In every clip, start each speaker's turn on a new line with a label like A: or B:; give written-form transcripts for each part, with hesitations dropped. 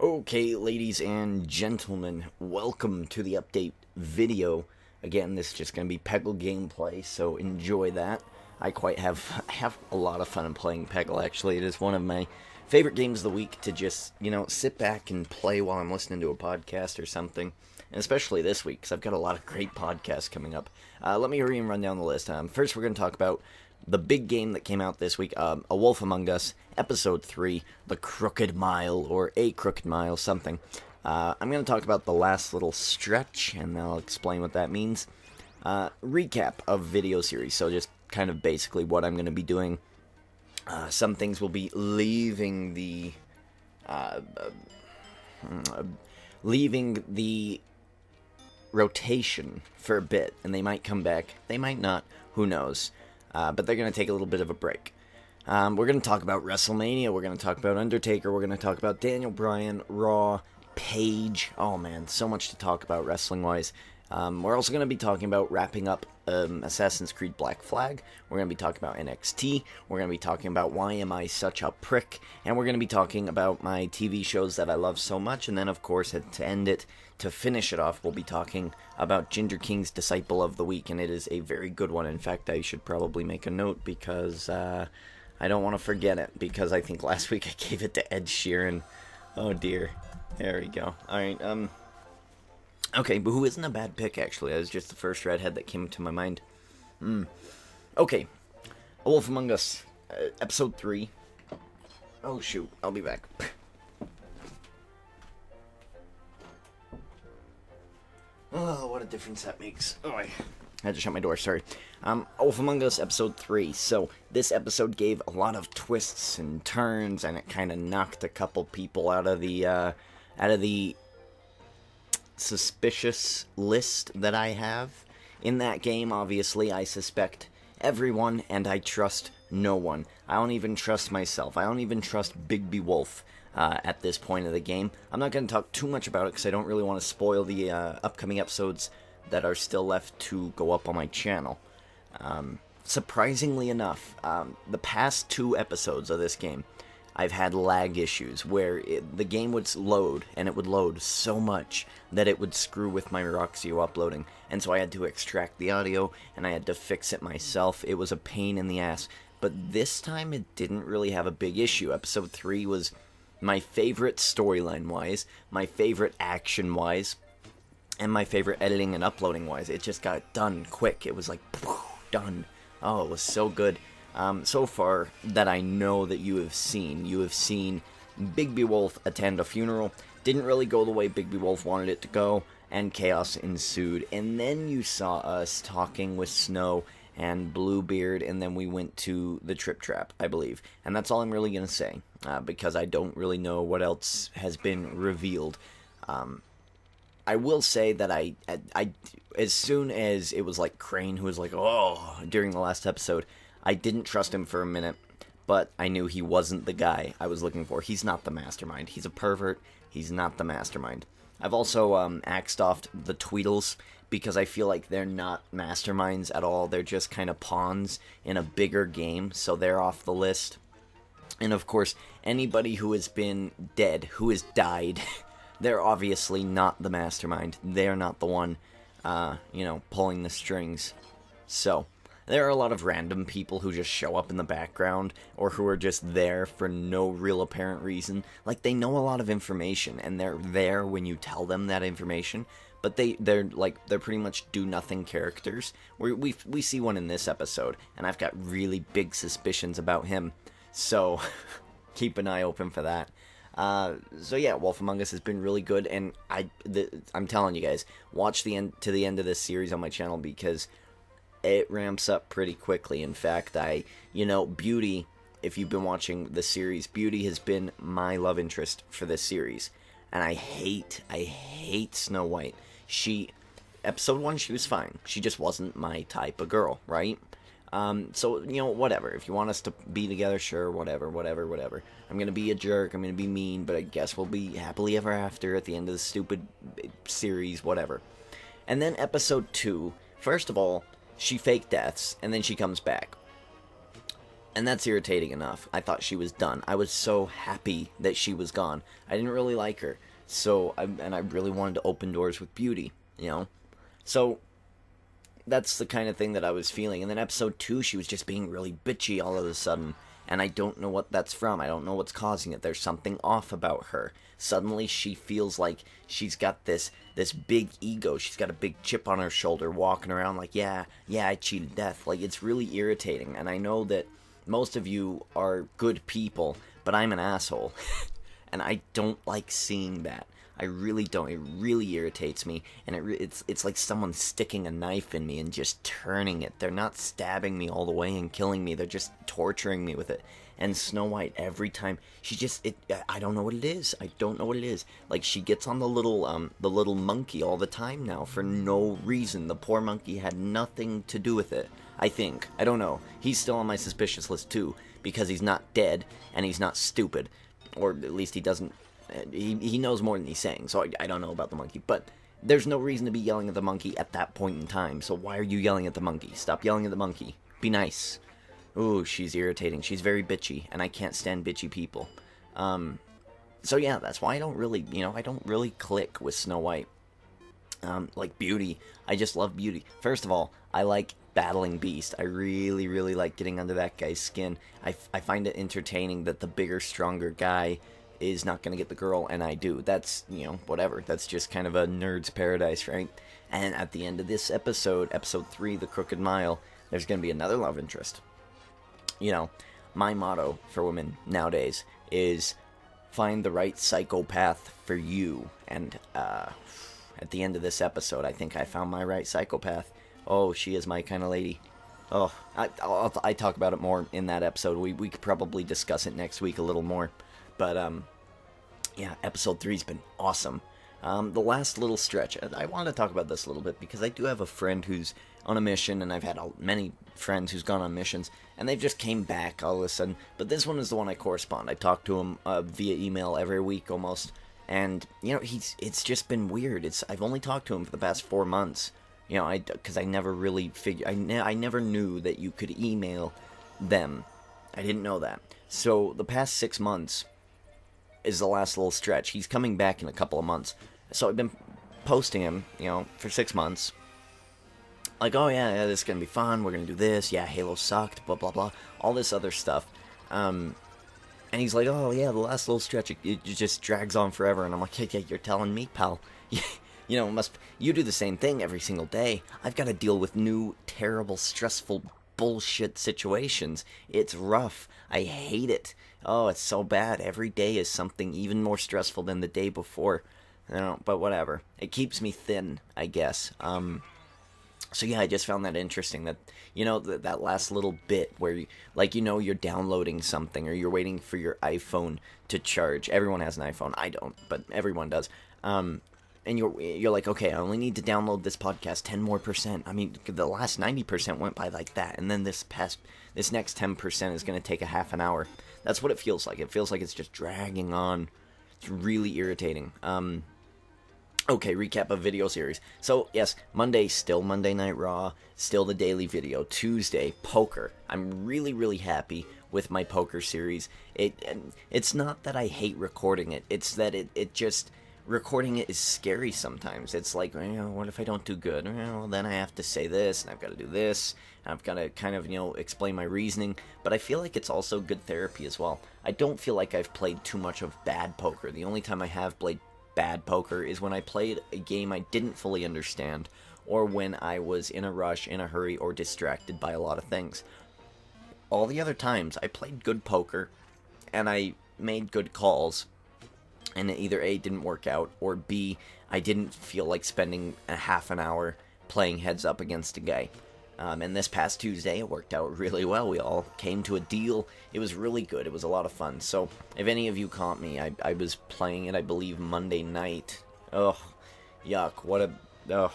A: Okay, ladies and gentlemen, welcome to the update video. Again, this is just going to be Peggle gameplay, so enjoy that. I have a lot of fun playing Peggle, actually. It is one of my favorite games of the week to just, sit back and play while I'm listening to a podcast or something. And especially this week, because I've got a lot of great podcasts coming up. Let me hurry and run down the list. First, we're going to talk about the big game that came out this week, A Wolf Among Us, Episode 3, The Crooked Mile, or A Crooked Mile, something. I'm going to talk about the last little stretch, and I'll explain what that means. Recap of video series, so just kind of basically what I'm going to be doing. Some things will be leaving the rotation for a bit, and they might come back, they might not, who knows. But they're going to take a little bit of a break. We're going to talk about WrestleMania, we're going to talk about Undertaker, we're going to talk about Daniel Bryan, Raw, Paige. Oh man, so much to talk about wrestling-wise. We're also going to be talking about wrapping up Assassin's Creed Black Flag. We're going to be talking about NXT. We're going to be talking about Why Am I Such a Prick? And we're going to be talking about my TV shows that I love so much. And then, of course, to finish it off, we'll be talking about Ginger King's Disciple of the Week. And it is a very good one. In fact, I should probably make a note because I don't want to forget it. Because I think last week I gave it to Ed Sheeran. Oh, dear. There we go. All right, okay, but who isn't a bad pick, actually. That was just the first redhead that came to my mind. Okay, A Wolf Among Us, Episode 3. Oh, shoot, I'll be back. Oh, what a difference that makes. Oh, I had to shut my door, sorry. A Wolf Among Us, Episode 3. So, this episode gave a lot of twists and turns, and it kind of knocked a couple people out of the suspicious list that I have. In that game, obviously, I suspect everyone, and I trust no one. I don't even trust myself. I don't even trust Bigby Wolf at this point of the game. I'm not going to talk too much about it, because I don't really want to spoil the upcoming episodes that are still left to go up on my channel. Surprisingly enough, the past 2 episodes of this game, I've had lag issues where the game would load, and it would load so much that it would screw with my Roxio uploading. And so I had to extract the audio, and I had to fix it myself. It was a pain in the ass. But this time, it didn't really have a big issue. Episode 3 was my favorite storyline-wise, my favorite action-wise, and my favorite editing and uploading-wise. It just got done quick. It was like, done. Oh, it was so good. So far that I know that you have seen Bigby Wolf attend a funeral. Didn't really go the way Bigby Wolf wanted it to go, and chaos ensued. And then you saw us talking with Snow and Bluebeard, and then we went to the Trip Trap, I believe. And that's all I'm really going to say, because I don't really know what else has been revealed. I will say that I as soon as it was like Crane who was like, oh, during the last episode, I didn't trust him for a minute, but I knew he wasn't the guy I was looking for. He's not the mastermind. He's a pervert. He's not the mastermind. I've also axed off the Tweedles because I feel like they're not masterminds at all. They're just kind of pawns in a bigger game, so they're off the list. And of course, anybody who has been dead, who has died, they're obviously not the mastermind. They're not the one, pulling the strings. So there are a lot of random people who just show up in the background, or who are just there for no real apparent reason. Like, they know a lot of information, and they're there when you tell them that information, but they're pretty much do-nothing characters. We see one in this episode, and I've got really big suspicions about him, so keep an eye open for that. So yeah, Wolf Among Us has been really good, and I'm telling you guys, watch the end of this series on my channel, because it ramps up pretty quickly. In fact, Beauty, if you've been watching the series, Beauty has been my love interest for this series. And I hate Snow White. Episode 1, she was fine. She just wasn't my type of girl, right? So, whatever. If you want us to be together, sure, whatever. I'm gonna be a jerk, I'm gonna be mean, but I guess we'll be happily ever after at the end of the stupid series, whatever. And then episode 2, first of all, she fake deaths, and then she comes back. And that's irritating enough. I thought she was done. I was so happy that she was gone. I didn't really like her. And I really wanted to open doors with Beauty, you know? So, that's the kind of thing that I was feeling. And then episode 2, she was just being really bitchy all of a sudden. And I don't know what that's from. I don't know what's causing it. There's something off about her. Suddenly she feels like she's got this big ego. She's got a big chip on her shoulder, walking around like, yeah, I cheated death. Like, it's really irritating. And I know that most of you are good people, but I'm an asshole. And I don't like seeing that. I really don't. It really irritates me, and it's like someone sticking a knife in me and just turning it. They're not stabbing me all the way and killing me. They're just torturing me with it. And Snow White, every time, I don't know what it is. I don't know what it is. Like, she gets on the little monkey all the time now for no reason. The poor monkey had nothing to do with it, I think. I don't know. He's still on my suspicious list too, because he's not dead, and he's not stupid. Or at least he doesn't... He knows more than he's saying, so I don't know about the monkey. But there's no reason to be yelling at the monkey at that point in time, so why are you yelling at the monkey? Stop yelling at the monkey. Be nice. Ooh, she's irritating. She's very bitchy, and I can't stand bitchy people. So yeah, that's why I don't really click with Snow White. Like Beauty, I just love Beauty. First of all, I like battling Beast. I really, really like getting under that guy's skin. I find it entertaining that the bigger, stronger guy is not going to get the girl, and I do. That's, whatever. That's just kind of a nerd's paradise, right? And at the end of this episode 3, The Crooked Mile, there's going to be another love interest. My motto for women nowadays is find the right psychopath for you. And at the end of this episode, I think I found my right psychopath. Oh, she is my kind of lady. Oh, I talk about it more in that episode. We could probably discuss it next week a little more. But, yeah, episode 3's been awesome. The last little stretch, I wanted to talk about this a little bit because I do have a friend who's on a mission, and I've had many friends who's gone on missions, and they've just came back all of a sudden. But this one is the one I correspond. I talk to him via email every week almost, and, it's just been weird. I've only talked to him for the past 4 months, because I never really I never knew that you could email them. I didn't know that. So the past 6 months is the last little stretch. He's coming back in a couple of months. So I've been posting him, for 6 months. Like, oh yeah, this is going to be fun. We're going to do this. Yeah, Halo sucked, blah, blah, blah. All this other stuff. And he's like, oh yeah, the last little stretch, it just drags on forever. And I'm like, yeah, you're telling me, pal. You do the same thing every single day. I've got to deal with new, terrible, stressful bullshit situations. It's rough. I hate it. Oh, it's so bad. Every day is something even more stressful than the day before. But whatever. It keeps me thin, I guess. So yeah, I just found that interesting that, that last little bit where, you're downloading something or you're waiting for your iPhone to charge. Everyone has an iPhone. I don't, but everyone does. And you're like, okay, I only need to download this podcast 10 more %. I mean, the last 90% went by like that, and then this next 10% is going to take a half an hour. That's what it feels like. It feels like it's just dragging on. It's really irritating. Okay, recap of video series. So, yes, Monday, still Monday Night Raw, still the daily video. Tuesday, poker. I'm really, really happy with my poker series. It's not that I hate recording it. It's that it just... recording it is scary sometimes. It's like, what if I don't do good? Well, then I have to say this, and I've got to do this, and I've got to kind of, explain my reasoning. But I feel like it's also good therapy as well. I don't feel like I've played too much of bad poker. The only time I have played bad poker is when I played a game I didn't fully understand, or when I was in a rush, in a hurry, or distracted by a lot of things. All the other times, I played good poker, and I made good calls, and either A, didn't work out, or B, I didn't feel like spending a half an hour playing heads up against a guy. And this past Tuesday, it worked out really well. We all came to a deal. It was really good. It was a lot of fun. So, if any of you caught me, I was playing it, I believe, Monday night. Ugh, yuck, ugh.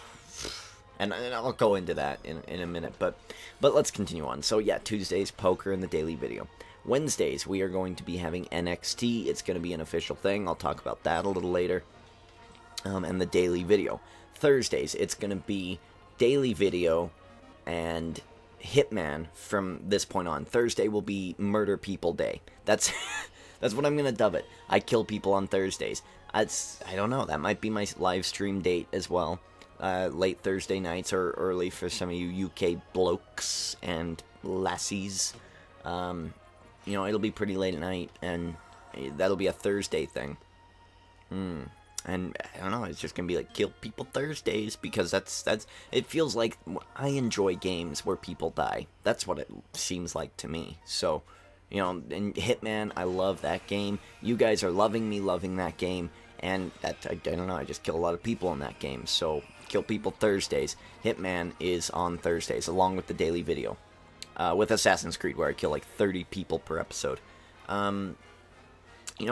A: And I'll go into that in a minute, but let's continue on. So yeah, Tuesday's poker and the daily video. Wednesdays, we are going to be having NXT. It's going to be an official thing. I'll talk about that a little later. And the daily video. Thursdays, it's going to be daily video, and Hitman from this point on. Thursday will be Murder People Day. That's that's what I'm gonna dub it. I kill people on Thursdays. I don't know. That might be my live stream date as well. Late Thursday nights or early for some of you UK blokes and lassies. It'll be pretty late at night, and that'll be a Thursday thing. And I don't know, it's just gonna be like Kill People Thursdays, because that's it feels like I enjoy games where people die. That's what it seems like to me. So, in Hitman, I love that game. You guys are loving that game, and that I don't know, I just kill a lot of people in that game. So, Kill People Thursdays. Hitman is on Thursdays, along with the daily video. With Assassin's Creed, where I kill like 30 people per episode.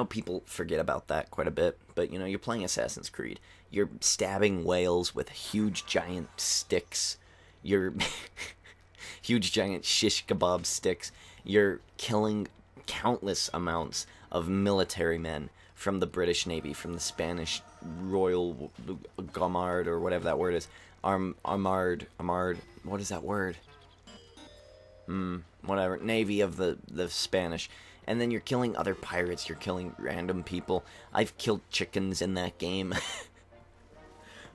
A: People forget about that quite a bit, but, you're playing Assassin's Creed. You're stabbing whales with huge giant sticks. You're huge giant shish kebab sticks. You're killing countless amounts of military men from the British Navy, from the Spanish Royal Guard, or whatever that word is. Armard, what is that word? Whatever, Navy of the Spanish. And then you're killing other pirates, you're killing random people. I've killed chickens in that game.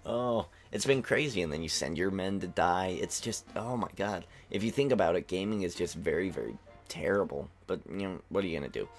A: Oh, it's been crazy. And then you send your men to die. It's just, oh my god. If you think about it, gaming is just very, very terrible. But, what are you going to do?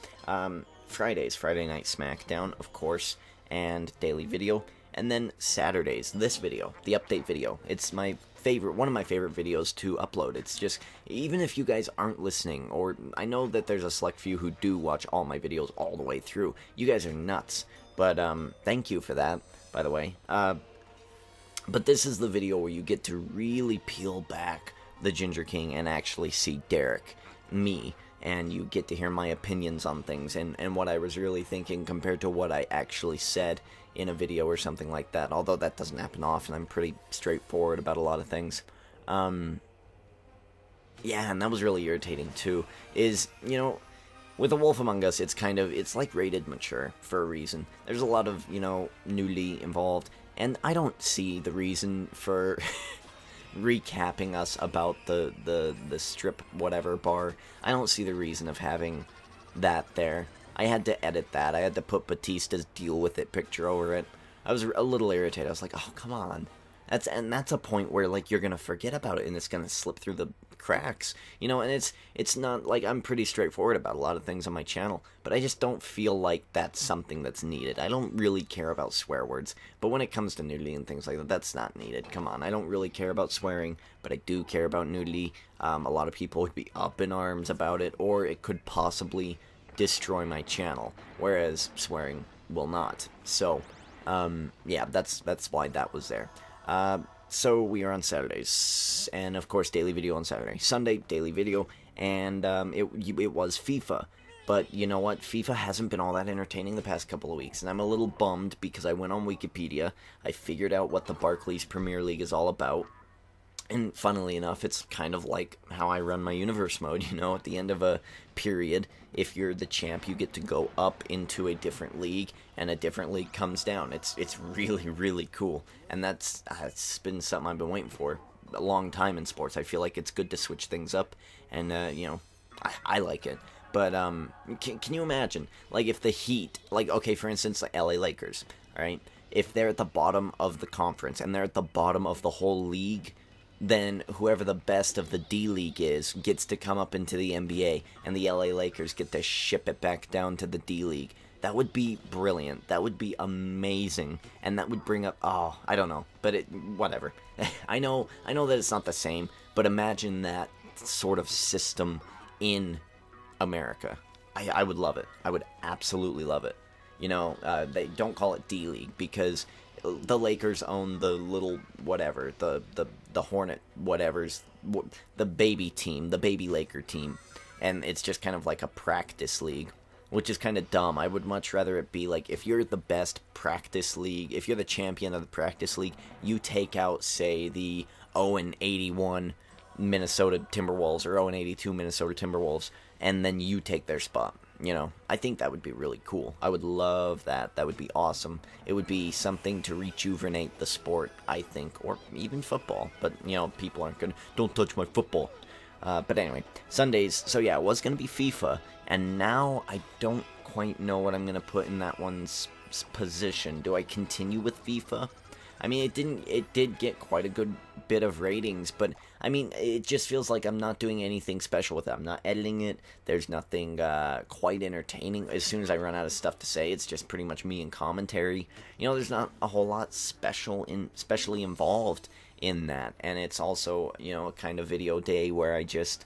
A: Friday Night SmackDown, of course, and daily video. And then Saturdays, this video, the update video. It's one of my favorite videos to upload. It's just, even if you guys aren't listening, or I know that there's a select few who do watch all my videos all the way through. You guys are nuts. But, thank you for that, by the way. But this is the video where you get to really peel back the Ginger King and actually see Derek, me, and you get to hear my opinions on things and what I was really thinking compared to what I actually said in a video or something like that. Although that doesn't happen often. I'm pretty straightforward about a lot of things. Yeah, and that was really irritating too. With The Wolf Among Us, it's like rated mature for a reason. There's a lot of, nudity involved, and I don't see the reason for recapping us about the strip whatever bar. I don't see the reason of having that there. I had to edit that. I had to put Batista's Deal With It picture over it. I was a little irritated. I was like, oh, come on. That's a point where, like, you're gonna forget about it and it's gonna slip through the cracks. And it's not, like, I'm pretty straightforward about a lot of things on my channel, but I just don't feel like that's something that's needed. I don't really care about swear words, but when it comes to nudity and things like that, that's not needed. Come on, I don't really care about swearing, but I do care about nudity. A lot of people would be up in arms about it, or it could possibly destroy my channel, whereas swearing will not. So, yeah, that's why that was there. So we are on Saturdays, and of course daily video on Saturday. Sunday, daily video, and it was FIFA. But you know what? FIFA hasn't been all that entertaining the past couple of weeks, and I'm a little bummed because I went on Wikipedia, I figured out what the Barclays Premier League is all about, and funnily enough, it's kind of like how I run my universe mode, at the end of a period, if you're the champ, you get to go up into a different league, and a different league comes down. It's really, really cool, and it's been something I've been waiting for a long time in sports. I feel like it's good to switch things up, and, I like it. But, can you imagine, like, if the Heat, like, okay, for instance, like LA Lakers, alright, if they're at the bottom of the conference, and they're at the bottom of the whole league, then whoever the best of the D-League is gets to come up into the NBA, and the LA Lakers get to ship it back down to the D-League. That would be brilliant. That would be amazing. And that would bring up, I don't know, but whatever. I know that it's not the same, but imagine that sort of system in America. I would love it. I would absolutely love it. They don't call it D-League because the Lakers own the little whatever, the Hornet whatever's, the baby team, the baby Laker team, and it's just kind of like a practice league, which is kind of dumb. I would much rather it be like, if you're the best practice league, if you're the champion of the practice league, you take out, say, the 0-81 Minnesota Timberwolves or 0-82 Minnesota Timberwolves, and then you take their spot. I think that would be really cool. I would love that. That would be awesome. It would be something to rejuvenate the sport, I think, or even football. But, people aren't going to, don't touch my football. But anyway, Sundays. So yeah, it was gonna be FIFA, and now I don't quite know what I'm gonna put in that one's position. Do I continue with FIFA? I mean, it did get quite a good bit of ratings, but I mean, it just feels like I'm not doing anything special with it. I'm not editing it. There's nothing quite entertaining. As soon as I run out of stuff to say, it's just pretty much me and commentary. You know, there's not a whole lot specially involved in that, and it's also, you know, a kind of video day where I just,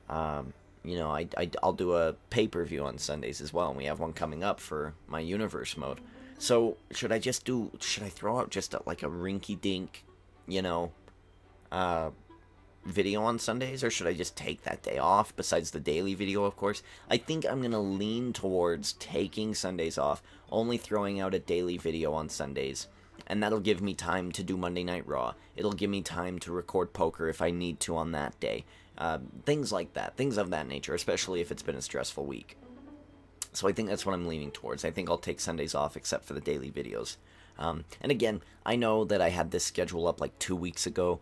A: you know, I'll do a pay-per-view on Sundays as well, and we have one coming up for my universe mode. So, should I throw out just like a rinky-dink, you know, video on Sundays, or should I just take that day off, besides the daily video, of course? I think I'm going to lean towards taking Sundays off, only throwing out a daily video on Sundays, and that'll give me time to do Monday Night Raw. It'll give me time to record poker if I need to on that day. Things like that, things of that nature, especially if it's been a stressful week. So I think that's what I'm leaning towards. I think I'll take Sundays off except for the daily videos. And again, I know that I had this schedule up like 2 weeks ago,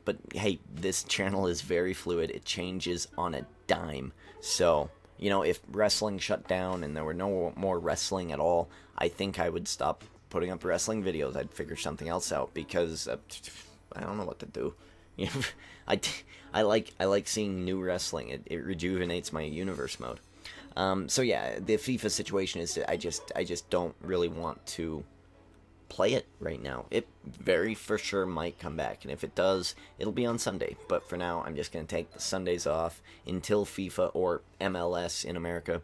A: but hey, this channel is very fluid. It changes on a dime. So, you know, if wrestling shut down and there were no more wrestling at all, I think I would stop putting up wrestling videos. I'd figure something else out, because I don't know what to do. You know, I like seeing new wrestling. It rejuvenates my universe mode. So yeah, the FIFA situation is I just don't really want to play it right now. It very for sure might come back, and if it does, it'll be on Sunday. But for now, I'm just going to take the Sundays off until FIFA, or MLS in America,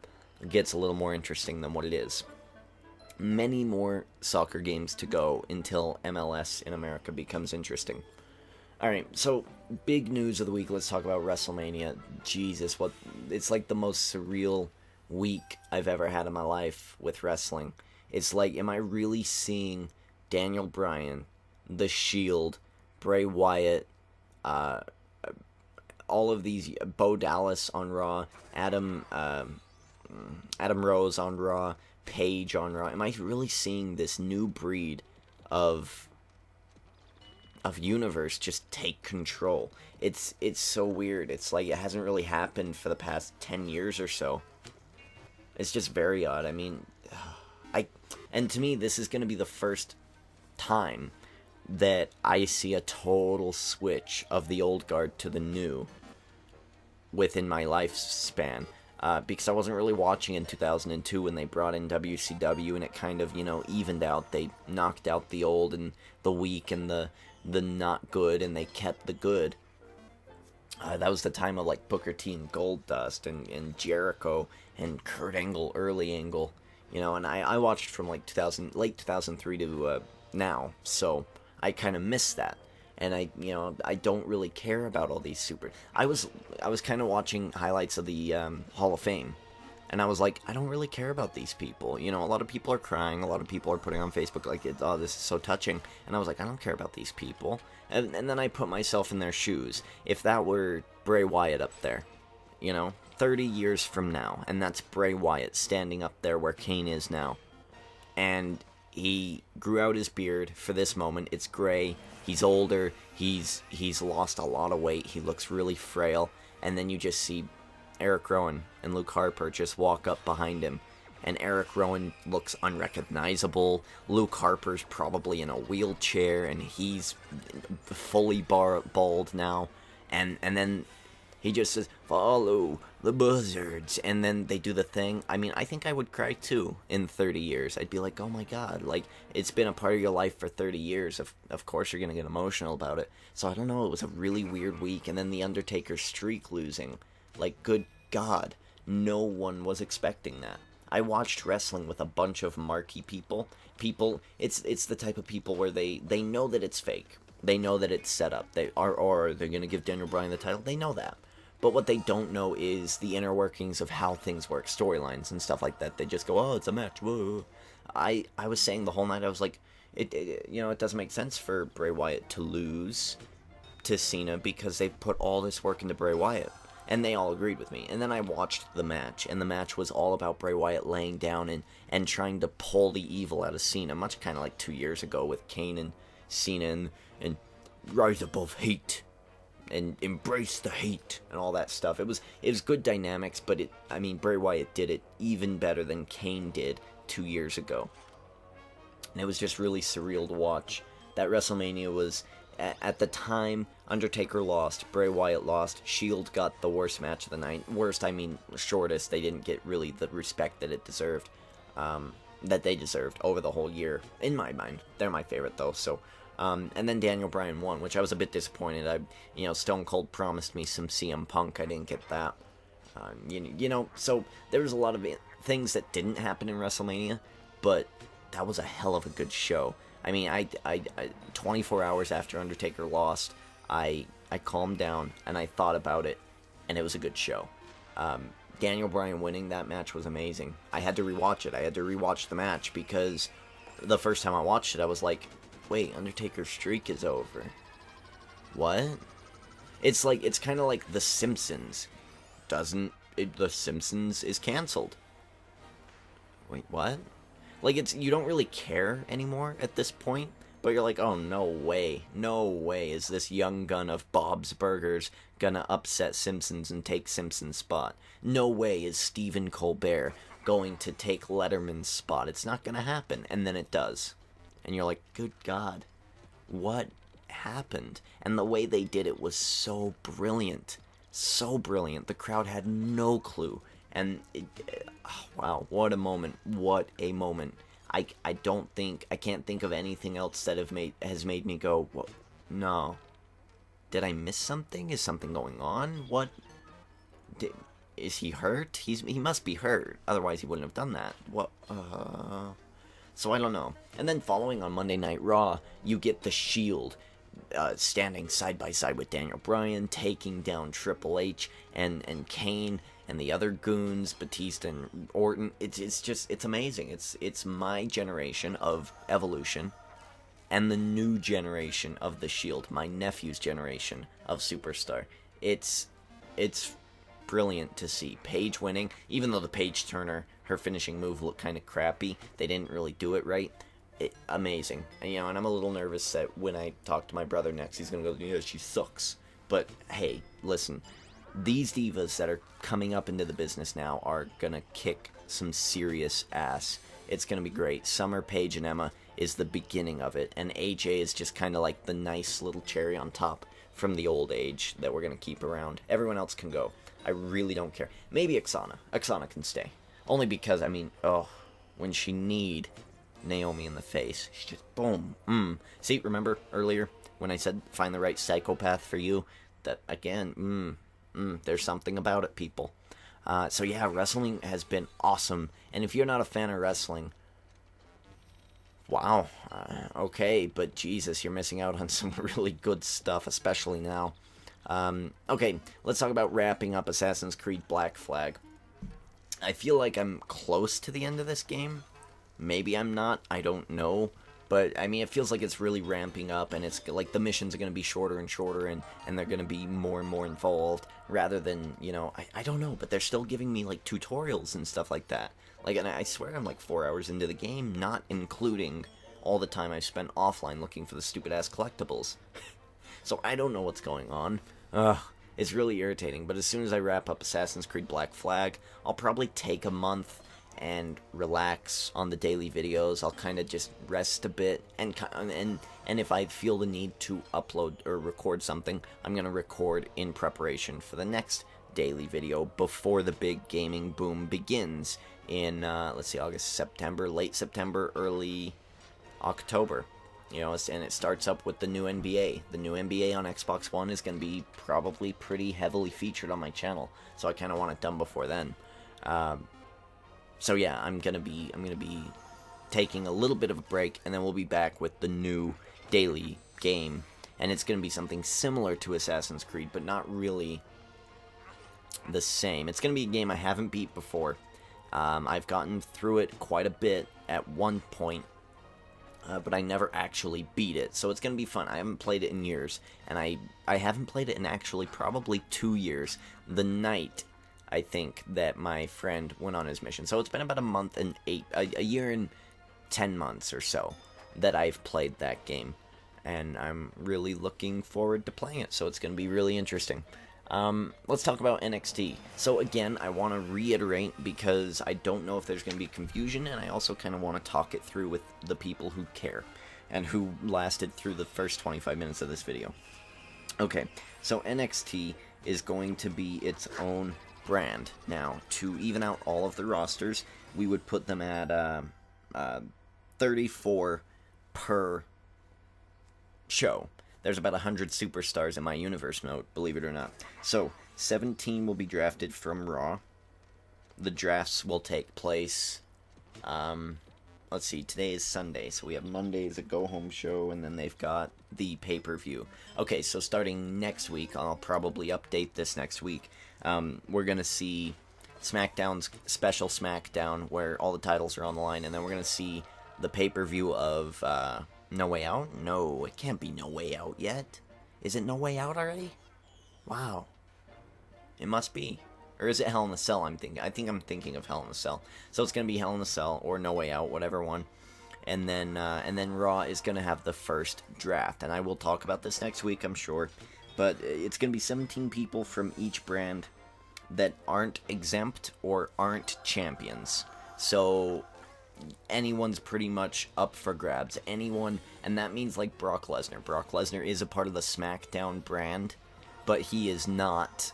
A: gets a little more interesting than what it is. Many more soccer games to go until MLS in America becomes interesting. Alright, so big news of the week. Let's talk about WrestleMania. Jesus, it's like the most surreal week I've ever had in my life with wrestling. It's like, am I really seeing Daniel Bryan, The Shield, Bray Wyatt, all of these, Bo Dallas on Raw, Adam Rose on Raw, Paige on Raw? Am I really seeing this new breed of universe just take control? It's so weird. It's like it hasn't really happened for the past 10 years or so. It's just very odd. I mean, and to me, this is going to be the first time that I see a total switch of the old guard to the new within my lifespan. Because I wasn't really watching in 2002 when they brought in WCW, and it kind of, you know, evened out. They knocked out the old and the weak and the not good, and they kept the good. That was the time of like Booker T and Goldust and Jericho and Kurt Angle, early Angle, you know. And I watched from like late 2003 to now, so I kind of missed that. And I don't really care about all these super. I was kind of watching highlights of the Hall of Fame, and I was like, I don't really care about these people. You know, a lot of people are crying. A lot of people are putting on Facebook like, oh, this is so touching. And I was like, I don't care about these people. And then I put myself in their shoes. If that were Bray Wyatt up there, you know, 30 years from now, and that's Bray Wyatt standing up there where Kane is now, and he grew out his beard for this moment. It's gray. He's older. He's lost a lot of weight. He looks really frail. And then you just see Eric Rowan and Luke Harper just walk up behind him. And Eric Rowan looks unrecognizable. Luke Harper's probably in a wheelchair, and he's fully bald now. And then he just says, "Follow the buzzards," and then they do the thing. I mean, I think I would cry too in 30 years. I'd be like, oh my god, like, it's been a part of your life for 30 years. Of course you're going to get emotional about it. So I don't know, it was a really weird week. And then The Undertaker's streak losing. Like, good god, no one was expecting that. I watched wrestling with a bunch of marquee people. It's the type of people where they know that it's fake. They know that it's set up. Or they're going to give Daniel Bryan the title. They know that. But what they don't know is the inner workings of how things work, storylines and stuff like that. They just go, oh, it's a match. Whoa. I was saying the whole night, I was like, it doesn't make sense for Bray Wyatt to lose to Cena because they put all this work into Bray Wyatt. And they all agreed with me. And then I watched the match, and the match was all about Bray Wyatt laying down and trying to pull the evil out of Cena, much kind of like 2 years ago with Kane and Cena and Rise Above Hate. and embrace the hate and all that stuff. It was good dynamics, but Bray Wyatt did it even better than Kane did 2 years ago. And it was just really surreal to watch. That WrestleMania was, at the time, Undertaker lost, Bray Wyatt lost, Shield got the worst match of the night. Worst, shortest. They didn't get really the respect that it deserved, that they deserved over the whole year. In my mind, they're my favorite though. So, and then Daniel Bryan won, which I was a bit disappointed. Stone Cold promised me some CM Punk. I didn't get that. So there was a lot of things that didn't happen in WrestleMania, but that was a hell of a good show. I 24 hours after Undertaker lost, I calmed down and I thought about it, and it was a good show. Daniel Bryan winning that match was amazing. I had to rewatch it. I had to rewatch the match because the first time I watched it, I was like, wait, Undertaker's streak is over. What? It's kind of like The Simpsons. The Simpsons is canceled. Wait, what? You don't really care anymore at this point, but you're like, oh, no way is this young gun of Bob's Burgers gonna upset Simpsons and take Simpson's spot. No way is Stephen Colbert going to take Letterman's spot. It's not gonna happen, and then it does. And you're like, good God, what happened? And the way they did it was so brilliant. So brilliant. The crowd had no clue. And, wow, what a moment. What a moment. I can't think of anything else that has made me go, well, no. Did I miss something? Is something going on? What? Is he hurt? He must be hurt. Otherwise, he wouldn't have done that. What? So I don't know. And then following on Monday Night Raw, you get the Shield standing side by side with Daniel Bryan, taking down Triple H and Kane and the other goons, Batista and Orton. It's amazing. It's my generation of Evolution and the new generation of the Shield, my nephew's generation of Superstar. It's brilliant to see Paige winning, even though the Paige Turner, her finishing move looked kind of crappy. They didn't really do it right. Amazing. And I'm a little nervous that when I talk to my brother next, he's going to go, yeah, she sucks. But, hey, listen, these divas that are coming up into the business now are going to kick some serious ass. It's going to be great. Summer, Paige, and Emma is the beginning of it, and AJ is just kind of like the nice little cherry on top from the old age that we're going to keep around. Everyone else can go. I really don't care. Maybe Oksana. Oksana can stay. Only because, when she need Naomi in the face, she's just boom. See, remember earlier when I said find the right psychopath for you? That again, there's something about it, people. So yeah, wrestling has been awesome. And if you're not a fan of wrestling, wow, okay, but Jesus, you're missing out on some really good stuff, especially now. Okay, let's talk about wrapping up Assassin's Creed Black Flag. I feel like I'm close to the end of this game. Maybe I'm not, I don't know. But, it feels like it's really ramping up, and it's like the missions are going to be shorter and shorter, and they're going to be more and more involved, rather than, I don't know, but they're still giving me, tutorials and stuff like that. And I swear I'm 4 hours into the game, not including all the time I've spent offline looking for the stupid-ass collectibles. So I don't know what's going on. It's really irritating, but as soon as I wrap up Assassin's Creed Black Flag, I'll probably take a month and relax on the daily videos. I'll kind of just rest a bit, and if I feel the need to upload or record something, I'm going to record in preparation for the next daily video before the big gaming boom begins in, August, September, late September, early October. And it starts up with the new NBA. The new NBA on Xbox One is going to be probably pretty heavily featured on my channel, so I kind of want it done before then. So yeah, I'm gonna be taking a little bit of a break, and then we'll be back with the new daily game, and it's gonna be something similar to Assassin's Creed, but not really the same. It's gonna be a game I haven't beat before. I've gotten through it quite a bit at one point, but I never actually beat it, so it's gonna be fun. I haven't played it in years, and I haven't played it in actually probably 2 years. The night, I think, that my friend went on his mission. So it's been about a year and 10 months or so that I've played that game. and I'm really looking forward to playing it, so it's going to be really interesting. Let's talk about NXT. So again, I want to reiterate because I don't know if there's going to be confusion, and I also kind of want to talk it through with the people who care and who lasted through the first 25 minutes of this video. Okay, so NXT is going to be its own brand. Now, to even out all of the rosters, we would put them at 34 per show. There's about 100 superstars in my universe mode, believe it or not. So, 17 will be drafted from Raw. The drafts will take place, let's see, today is Sunday, so we have Monday as a go-home show, and then they've got the pay-per-view. Okay, so starting next week, I'll probably update this next week, we're going to see SmackDown's special SmackDown, where all the titles are on the line, and then we're going to see the pay-per-view of, No Way Out? No, it can't be No Way Out yet. Is it No Way Out already? Wow. It must be. Or is it Hell in a Cell I'm thinking? I think I'm thinking of Hell in a Cell. So it's going to be Hell in a Cell or No Way Out, whatever one. And then Raw is going to have the first draft. And I will talk about this next week, I'm sure. But it's going to be 17 people from each brand that aren't exempt or aren't champions. So anyone's pretty much up for grabs. Anyone, and that means like Brock Lesnar. Brock Lesnar is a part of the SmackDown brand, but he is not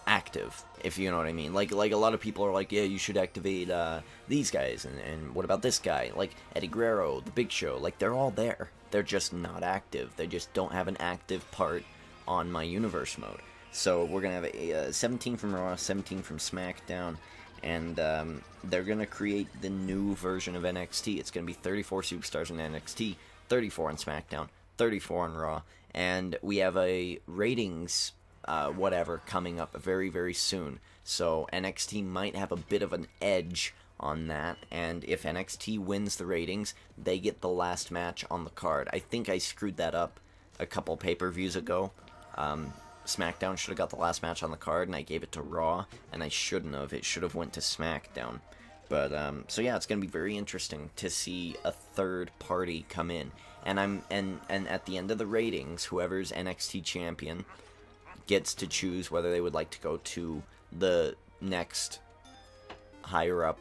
A: active, if you know what I mean. Like a lot of people are like, yeah, you should activate these guys, and what about this guy? Like Eddie Guerrero, The Big Show, like they're all there. They're just not active. They just don't have an active part on my universe mode. So we're going to have 17 from Raw, 17 from SmackDown, and they're going to create the new version of NXT. It's going to be 34 superstars in NXT, 34 on SmackDown, 34 on Raw, and we have a ratings whatever coming up very, very soon. So NXT might have a bit of an edge on that, and if NXT wins the ratings, they get the last match on the card. I think I screwed that up a couple pay-per-views ago. SmackDown should have got the last match on the card, and I gave it to Raw, and I shouldn't have. It should have went to SmackDown. But so yeah, it's gonna be very interesting to see a third party come in, and at the end of the ratings, whoever's NXT champion gets to choose whether they would like to go to the next higher up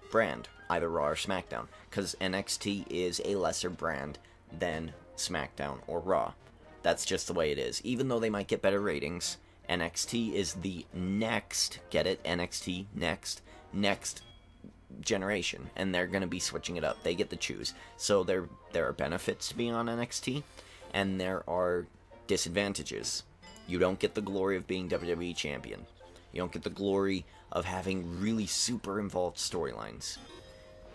A: brand, either Raw or SmackDown, because NXT is a lesser brand than SmackDown or Raw. That's just the way it is. Even though they might get better ratings, NXT is the next, get it? NXT, next generation, and they're going to be switching it up. They get to choose. So there are benefits to being on NXT, and there are disadvantages. You don't get the glory of being WWE champion. You don't get the glory of having really super involved storylines.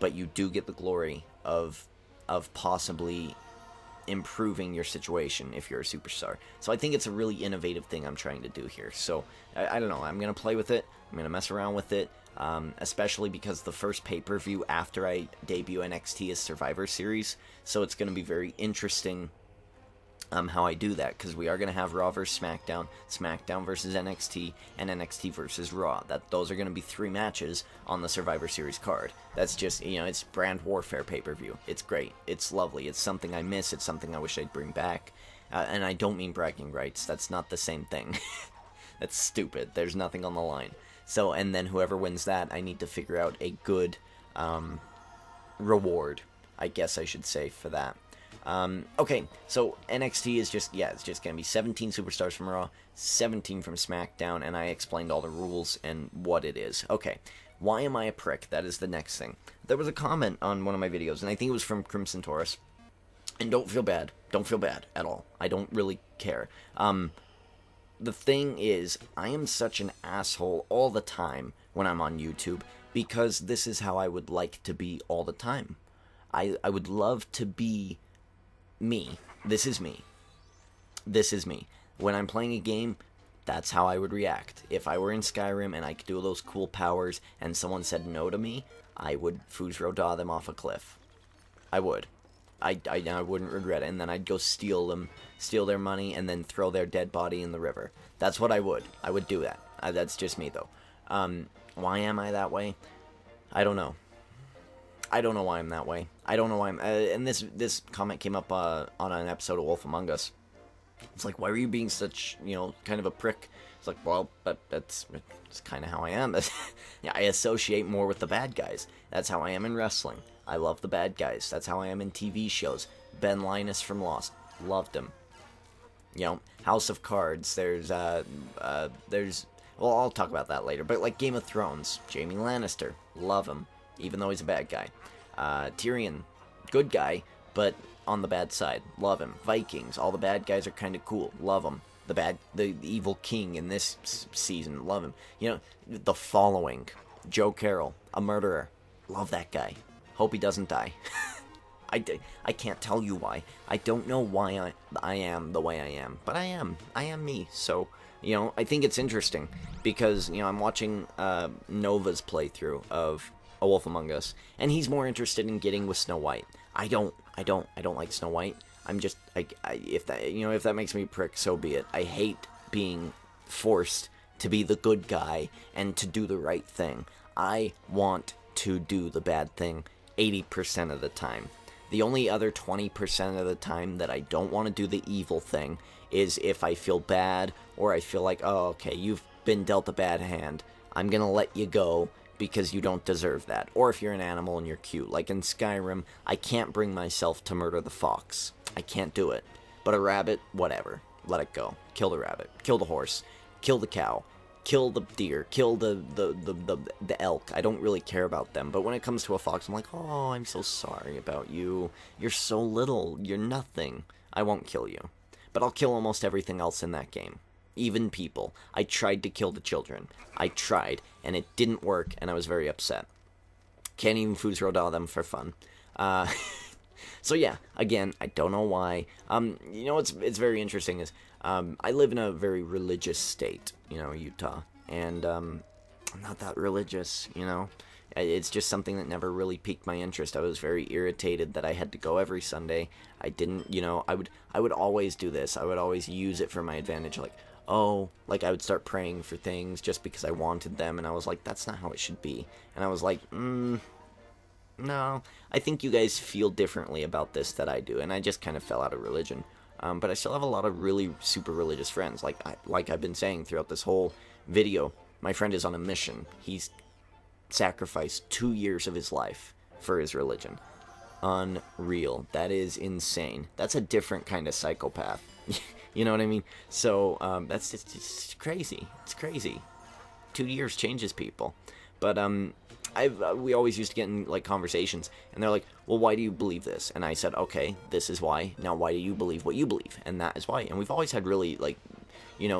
A: But you do get the glory of possibly improving your situation if you're a superstar. So I think it's a really innovative thing I'm trying to do here. So I don't know, I'm going to play with it, I'm going to mess around with it, especially because the first pay-per-view after I debut NXT is Survivor Series, so it's going to be very interesting how I do that, because we are going to have Raw versus SmackDown, SmackDown versus NXT, and NXT versus Raw. Those are going to be 3 matches on the Survivor Series card. That's just, it's brand warfare pay-per-view. It's great. It's lovely. It's something I miss. It's something I wish I'd bring back. And I don't mean bragging rights. That's not the same thing. That's stupid. There's nothing on the line. So, and then whoever wins that, I need to figure out a good reward, I guess I should say, for that. Okay, so NXT is just, it's just going to be 17 superstars from Raw, 17 from SmackDown, and I explained all the rules and what it is. Okay, why am I a prick? That is the next thing. There was a comment on one of my videos, and I think it was from Crimson Taurus, and don't feel bad at all. I don't really care. The thing is, I am such an asshole all the time when I'm on YouTube, because this is how I would like to be all the time. I would love to be me. This is me. This is me. When I'm playing a game, that's how I would react. If I were in Skyrim and I could do those cool powers and someone said no to me, I would Fusro Da them off a cliff. I would. I wouldn't regret it, and then I'd go steal their money, and then throw their dead body in the river. That's what I would. I would do that. That's just me, though. Why am I that way? I don't know. I don't know why I'm that way. I don't know why I'm. And this comment came up on an episode of Wolf Among Us. It's like, why are you being such, kind of a prick? It's like, well, that's kind of how I am. Yeah, I associate more with the bad guys. That's how I am in wrestling. I love the bad guys. That's how I am in TV shows. Ben Linus from Lost, loved him. House of Cards. There's well, I'll talk about that later. But like Game of Thrones, Jaime Lannister, love him, even though he's a bad guy. Tyrion, good guy, but on the bad side, love him. Vikings, all the bad guys are kind of cool, love him. The evil king in this season, love him. The Following, Joe Carroll, a murderer, love that guy. Hope he doesn't die. I can't tell you why. I don't know why I am the way I am, but I am. I am me. So, I think it's interesting because, I'm watching Nova's playthrough of A Wolf Among Us, and he's more interested in getting with Snow White. I don't like Snow White. I'm just, if that makes me prick, so be it. I hate being forced to be the good guy and to do the right thing. I want to do the bad thing 80% of the time. The only other 20% of the time that I don't want to do the evil thing is if I feel bad or I feel like, oh, okay, you've been dealt a bad hand. I'm going to let you go because you don't deserve that. Or if you're an animal and you're cute. Like in Skyrim, I can't bring myself to murder the fox. I can't do it. But a rabbit, whatever. Let it go. Kill the rabbit. Kill the horse. Kill the cow. Kill the deer. Kill the elk. I don't really care about them. But when it comes to a fox, I'm like, oh, I'm so sorry about you. You're so little. You're nothing. I won't kill you. But I'll kill almost everything else in that game. Even people. I tried to kill the children. I tried, and it didn't work, and I was very upset. Can't even Fusro them for fun. So yeah, again, I don't know why. What's very interesting is I live in a very religious state, Utah, and I'm not that religious, It's just something that never really piqued my interest. I was very irritated that I had to go every Sunday. I didn't, I would always do this. I would always use it for my advantage, like I would start praying for things just because I wanted them, and I was like, that's not how it should be. And I was like, no, I think you guys feel differently about this than I do, and I just kind of fell out of religion. But I still have a lot of really super religious friends. Like I've been saying throughout this whole video, my friend is on a mission. He's sacrificed 2 years of his life for his religion. Unreal. That is insane. That's a different kind of psychopath. You know what I mean? So that's just crazy. It's crazy. 2 years changes people. But we always used to get in like conversations, and they're like, well, why do you believe this? And I said, okay, this is why. Now why do you believe what you believe? And that is why. And we've always had really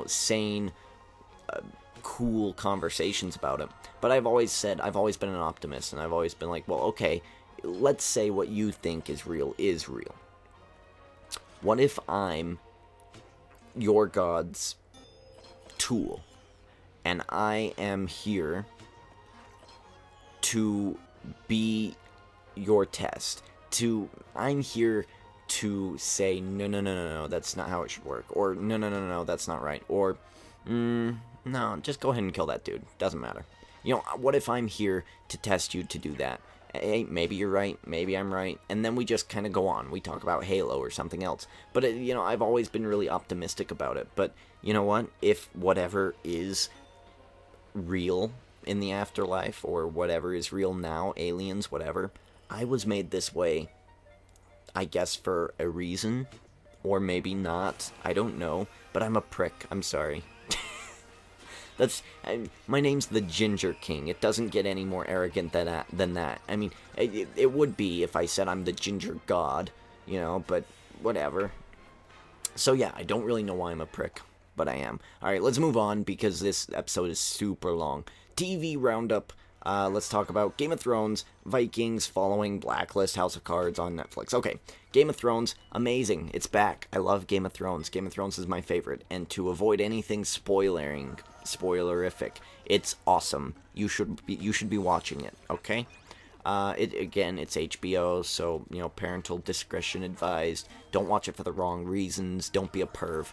A: sane, cool conversations about it. But I've always been an optimist, and I've always been like, well, okay, let's say what you think is real is real. What if I'm your God's tool, and I am here to be your test? I'm here to say, no, that's not how it should work, or no, that's not right, or no, just go ahead and kill that dude, doesn't matter. What if I'm here to test you to do that? Hey, maybe you're right, maybe I'm right, and then we just kind of go on. We talk about Halo or something else. But, I've always been really optimistic about it. But, you know what? If whatever is real in the afterlife, or whatever is real now, aliens, whatever, I was made this way, I guess, for a reason, or maybe not, I don't know, but I'm a prick, I'm sorry. My name's the Ginger King. It doesn't get any more arrogant than that. I mean, it would be if I said I'm the Ginger God, but whatever. So yeah, I don't really know why I'm a prick, but I am. Alright, let's move on, because this episode is super long. TV roundup. Let's talk about Game of Thrones, Vikings, Following, Blacklist, House of Cards on Netflix. Okay, Game of Thrones, amazing. It's back. I love Game of Thrones. Game of Thrones is my favorite. And to avoid anything spoilerific, it's awesome. You should be watching it, okay? It's HBO, so, parental discretion advised. Don't watch it for the wrong reasons. Don't be a perv.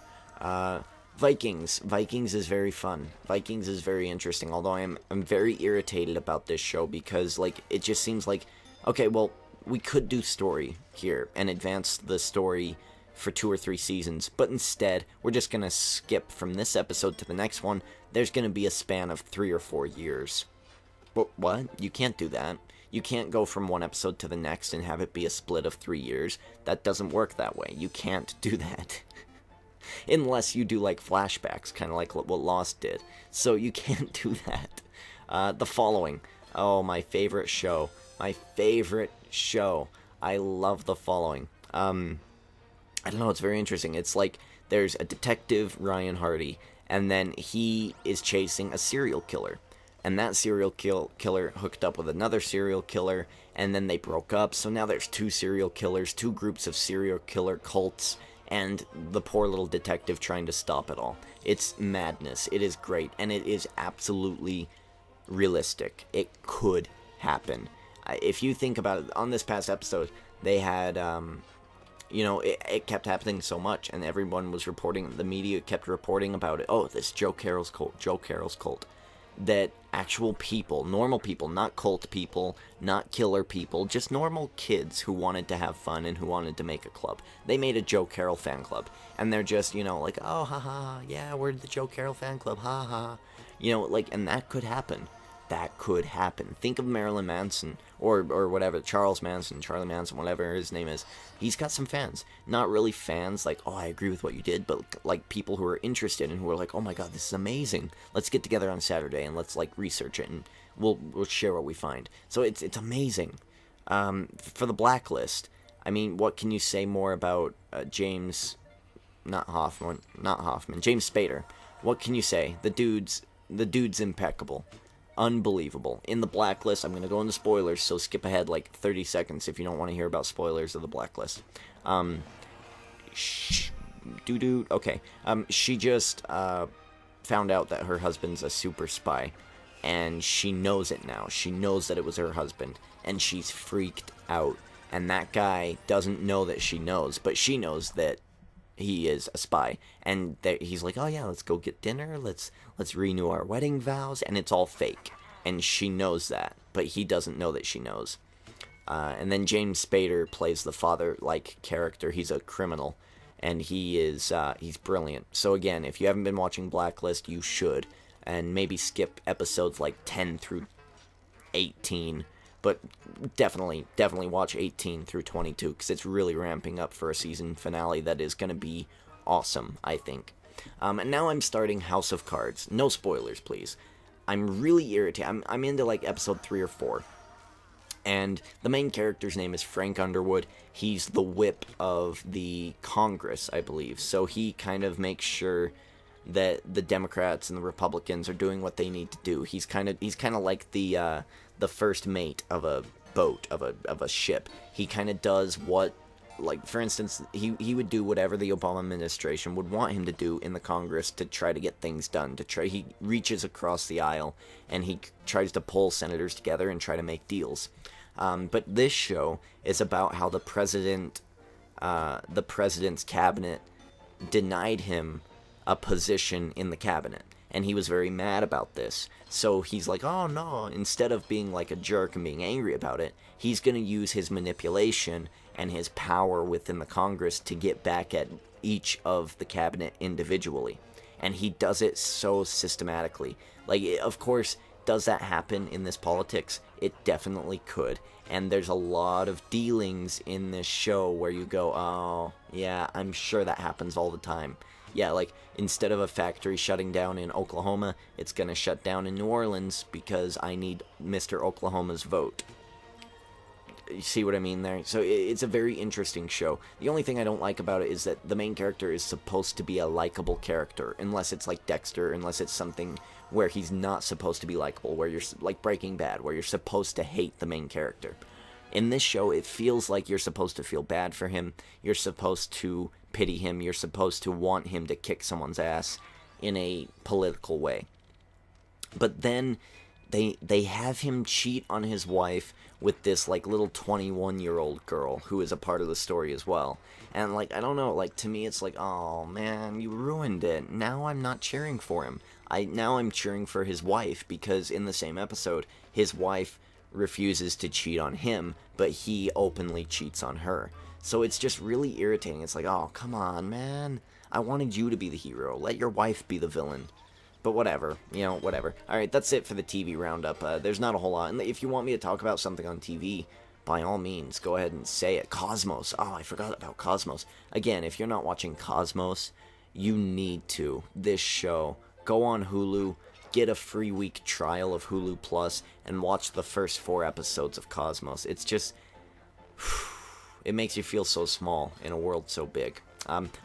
A: Vikings is very fun. Vikings is very interesting, although I'm very irritated about this show, because, it just seems like Okay, well, we could do story here and advance the story for 2 or 3 seasons, but instead, we're just gonna skip from this episode to the next one. There's gonna be a span of 3 or 4 years. What? You can't do that. You can't go from one episode to the next and have it be a split of 3 years. That doesn't work that way. You can't do that. Unless you do like flashbacks, kind of like what Lost did. So you can't do that. The Following. Oh, my favorite show. My favorite show. I love The Following. I don't know, it's very interesting. It's like there's a detective, Ryan Hardy, and then he is chasing a serial killer. And that serial killer hooked up with another serial killer, and then they broke up. So now there's 2 serial killers, 2 groups of serial killer cults, and the poor little detective trying to stop it all. It's madness. It is great, and it is absolutely realistic. It could happen. If you think about it, on this past episode, they had, it kept happening so much, and everyone was reporting, the media kept reporting about it. Oh, this Joe Carroll's cult. That actual people, normal people, not cult people, not killer people, just normal kids who wanted to have fun and who wanted to make a club. They made a Joe Carroll fan club, and they're just, like, oh, haha, yeah, we're the Joe Carroll fan club, haha. And that could happen. That could happen. Think of Marilyn Manson, or whatever, Charlie Manson, whatever his name is. He's got some fans. Not really fans like, oh, I agree with what you did, but like people who are interested and who are like, oh my god, this is amazing. Let's get together on Saturday and let's like research it and we'll share what we find. So it's amazing. For The Blacklist, I mean, what can you say more about James Spader? What can you say? The dude's impeccable. Unbelievable. In The Blacklist, I'm going to go into spoilers, so skip ahead like 30 seconds if you don't want to hear about spoilers of The Blacklist. Okay. She just found out that her husband's a super spy, and she knows it now. She knows that it was her husband, and she's freaked out. And that guy doesn't know that she knows, but she knows that he is a spy, and he's like, oh yeah, let's go get dinner, let's renew our wedding vows, and it's all fake, and she knows that, but he doesn't know that she knows. And then James Spader plays the father-like character. He's a criminal, and he's brilliant. So again, if you haven't been watching Blacklist, you should, and maybe skip episodes like 10 through 18, but definitely watch 18 through 22, because it's really ramping up for a season finale that is going to be awesome, I think. And now I'm starting House of Cards. No spoilers, please. I'm really irritated. I'm into like episode 3 or 4. And the main character's name is Frank Underwood. He's the whip of the Congress, I believe. So he kind of makes sure that the Democrats and the Republicans are doing what they need to do. He's kind of like the first mate of a boat, of a ship. He kind of does what, like, for instance, he would do whatever the Obama administration would want him to do in the Congress to try to get things done. He reaches across the aisle and he tries to pull senators together and try to make deals. But this show is about how the president's cabinet denied him a position in the cabinet. And he was very mad about this. So he's like, oh no, instead of being like a jerk and being angry about it, he's going to use his manipulation and his power within the Congress to get back at each of the cabinet individually. And he does it so systematically. Like, of course, does that happen in this politics? It definitely could. And there's a lot of dealings in this show where you go, oh, yeah, I'm sure that happens all the time. Yeah, like, instead of a factory shutting down in Oklahoma, it's going to shut down in New Orleans because I need Mr. Oklahoma's vote. You see what I mean there? So it's a very interesting show. The only thing I don't like about it is that the main character is supposed to be a likable character, unless it's like Dexter, unless it's something where he's not supposed to be likable, where you're like Breaking Bad, where you're supposed to hate the main character. In this show, it feels like you're supposed to feel bad for him, you're supposed to pity him, you're supposed to want him to kick someone's ass in a political way. But then they have him cheat on his wife with this like little 21-year-old girl who is a part of the story as well. And like, I don't know, like, to me it's like, oh man, you ruined it. Now I'm not cheering for him. Now I'm cheering for his wife, because in the same episode, his wife refuses to cheat on him, but he openly cheats on her. So it's just really irritating. It's like, oh, come on, man. I wanted you to be the hero. Let your wife be the villain. But whatever, whatever. Alright, that's it for the TV roundup. There's not a whole lot. And if you want me to talk about something on TV, by all means, go ahead and say it. Cosmos. Oh, I forgot about Cosmos. Again, if you're not watching Cosmos, you need to. This show. Go on Hulu, get a free week trial of Hulu Plus, and watch the first 4 episodes of Cosmos. It's just... it makes you feel so small in a world so big.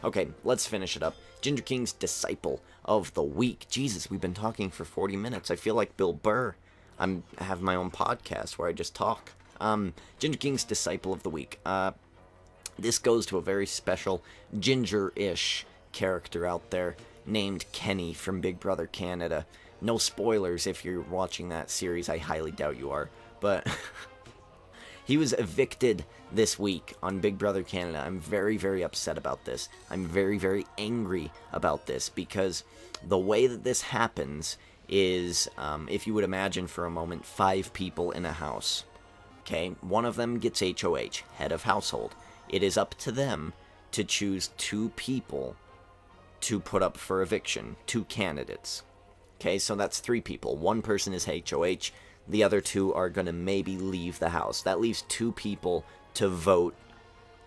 A: Okay, let's finish it up. Ginger King's Disciple of the Week. Jesus, we've been talking for 40 minutes. I feel like Bill Burr. I have my own podcast where I just talk. Ginger King's Disciple of the Week. This goes to a very special ginger-ish character out there named Kenny from Big Brother Canada. No spoilers if you're watching that series. I highly doubt you are. But he was evicted this week on Big Brother Canada. I'm very, very upset about this. I'm very, very angry about this because the way that this happens is, if you would imagine for a moment, 5 people in a house. Okay, one of them gets HOH, head of household. It is up to them to choose 2 people to put up for eviction, 2 candidates. Okay, so that's 3 people. One person is HOH, the other 2 are going to maybe leave the house. That leaves 2 people to vote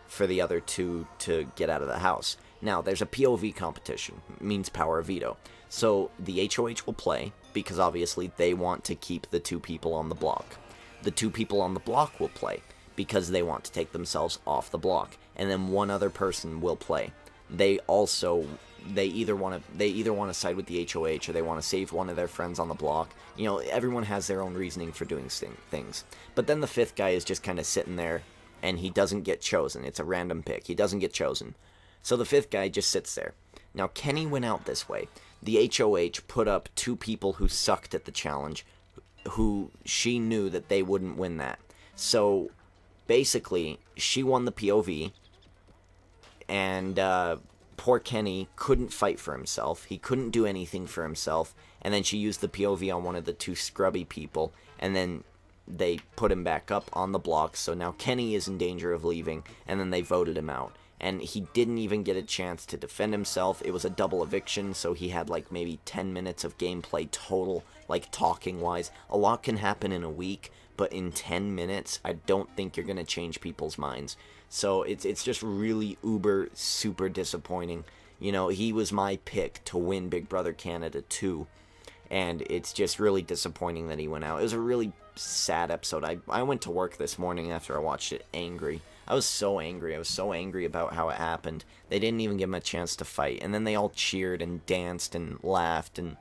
A: for the other 2 to get out of the house. Now, there's a POV competition, means power of veto. So the HOH will play, because obviously they want to keep the 2 people on the block. The 2 people on the block will play, because they want to take themselves off the block. And then one other person will play. They either want to side with the HOH or they want to save one of their friends on the block. Everyone has their own reasoning for doing things. But then the 5th guy is just kind of sitting there and he doesn't get chosen. It's a random pick. He doesn't get chosen. So the 5th guy just sits there. Now Kenny went out this way. The HOH put up 2 people who sucked at the challenge, who she knew that they wouldn't win that. So basically, she won the POV, and poor Kenny couldn't fight for himself. He couldn't do anything for himself, and then she used the POV on one of the 2 scrubby people, and then they put him back up on the block, so now Kenny is in danger of leaving, and then they voted him out. And he didn't even get a chance to defend himself. It was a double eviction, so he had like maybe 10 minutes of gameplay total, like talking-wise. A lot can happen in a week, but in 10 minutes, I don't think you're going to change people's minds. So it's just really uber super disappointing. He was my pick to win Big Brother Canada 2, and it's just really disappointing that he went out. It was a really sad episode. I went to work this morning after I watched it angry. I was so angry. I was so angry about how it happened. They didn't even give him a chance to fight. And then they all cheered and danced and laughed and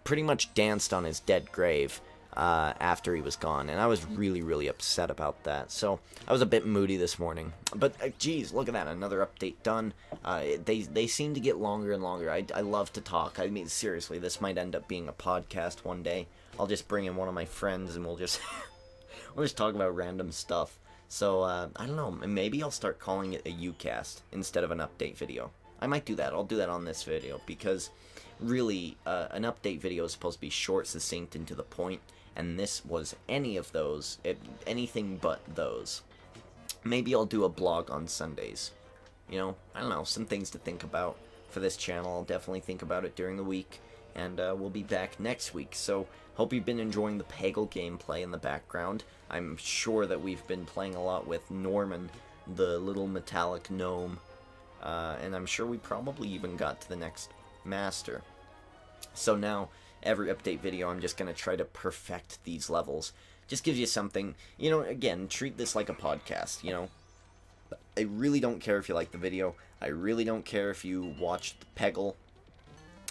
A: pretty much danced on his dead grave after he was gone. And I was really, really upset about that. So I was a bit moody this morning. But, geez, look at that. Another update done. They seem to get longer and longer. I love to talk. I mean, seriously, this might end up being a podcast one day. I'll just bring in one of my friends and we'll just talk about random stuff. So, I don't know, maybe I'll start calling it a Ucast instead of an update video. I might do that. I'll do that on this video, because really, an update video is supposed to be short, succinct, and to the point, and this was anything but those. Maybe I'll do a blog on Sundays. I don't know, some things to think about for this channel. I'll definitely think about it during the week, and we'll be back next week. So, hope you've been enjoying the Peggle gameplay in the background. I'm sure that we've been playing a lot with Norman, the little metallic gnome, and I'm sure we probably even got to the next master. So now, every update video, I'm just going to try to perfect these levels. Just gives you something, again, treat this like a podcast, I really don't care if you like the video. I really don't care if you watched Peggle.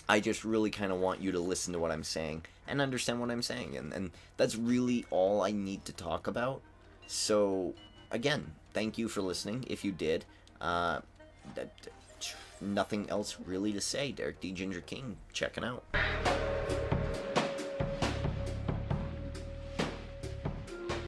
A: I just really kind of want you to listen to what I'm saying and understand what I'm saying, and that's really all I need to talk about. So, again, thank you for listening, if you did. Nothing else really to say. Derek D. Ginger King, checking out.